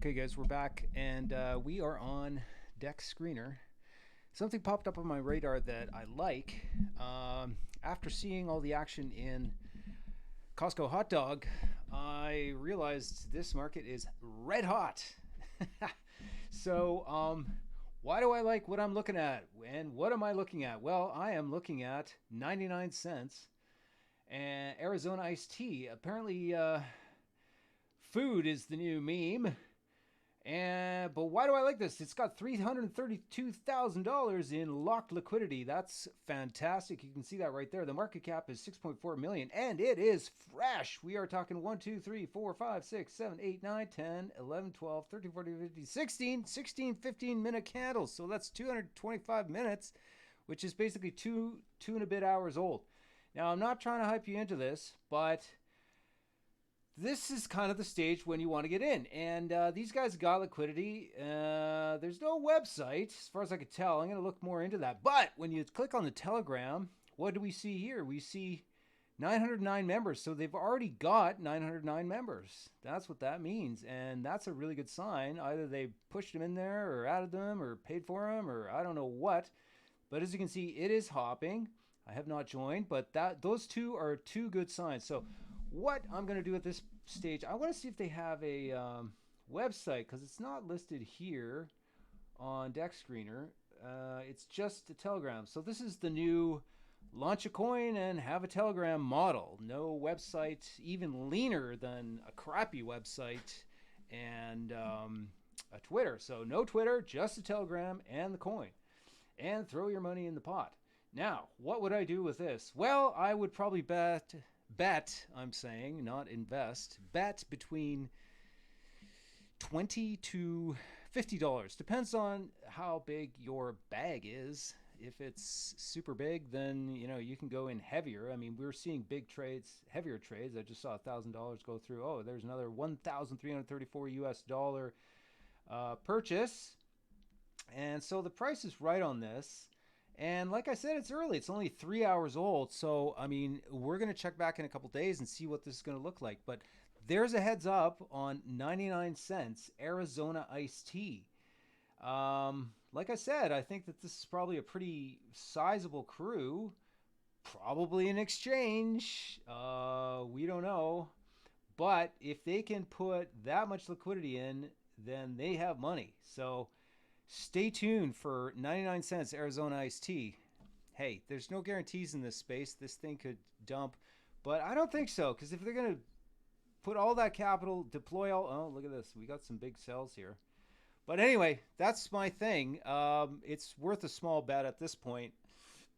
Okay guys, we're back and we are on Deck Screener. Something popped up on my radar that I like. After seeing all the action in Costco hot dog, I realized this market is red hot. So why do I like what I'm looking at? And what am I looking at? Well, I am looking at 99 cents and Arizona iced tea. Apparently food is the new meme. But why do I like this? It's got $332,000 in locked liquidity. That's fantastic. You can see that right there. The market cap is 6.4 million and it is fresh. We are talking 1, 2, 3, 4, 5, 6, 7, 8, 9, 10, 11, 12, 13, 14, 15, 16, 15-minute candles. So that's 225 minutes, which is basically two and a bit hours old. Now, I'm not trying to hype you into this, but this is kind of the stage when you want to get in. And these guys got liquidity. There's no website, as far as I could tell. I'm going to look more into that. But when you click on the Telegram, what do we see here? We see 909 members. So they've already got 909 members. That's what that means. And that's a really good sign. Either they pushed them in there or added them or paid for them or I don't know what. But as you can see, it is hopping. I have not joined, but those two are two good signs. So what I'm going to do at this stage, I want to see if they have a website, because it's not listed here on Deck Screener. It's just a Telegram. So this is the new launch a coin and have a Telegram model. No website, even leaner than a crappy website and a Twitter. So no Twitter, just a Telegram and the coin. And throw your money in the pot. Now, what would I do with this? Well, I would probably bet, I'm saying, not invest, bet between $20 to $50. Depends on how big your bag is. If it's super big, then you can go in heavier. I mean, we're seeing big trades, heavier trades. I just saw $1,000 go through. Oh, there's another $1,334 US dollar purchase. And so the price is right on this. And like I said, it's early. It's only 3 hours old. So, I mean, we're going to check back in a couple days and see what this is going to look like. But there's a heads up on 99 cents Arizona iced tea. Like I said, I think that this is probably a pretty sizable crew. Probably an exchange. We don't know. But if they can put that much liquidity in, then they have money. So stay tuned for 99 cents Arizona iced tea. Hey, there's no guarantees in this space. This thing could dump, but I don't think so, because if they're going to put all that capital, deploy all... Oh, look at this. We got some big sells here. But anyway, that's my thing. It's worth a small bet at this point,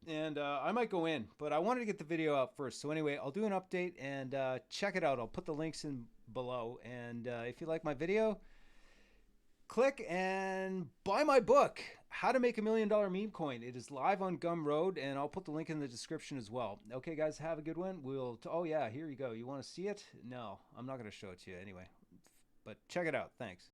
and I might go in, but I wanted to get the video out first. So anyway, I'll do an update and check it out. I'll put the links in below, and if you like my video, click and buy my book, How to Make $1 Million Meme Coin. It is live on Gumroad, and I'll put the link in the description as well. Okay, guys, have a good one. Oh, yeah, here you go. You want to see it? No, I'm not going to show it to you anyway. But check it out. Thanks.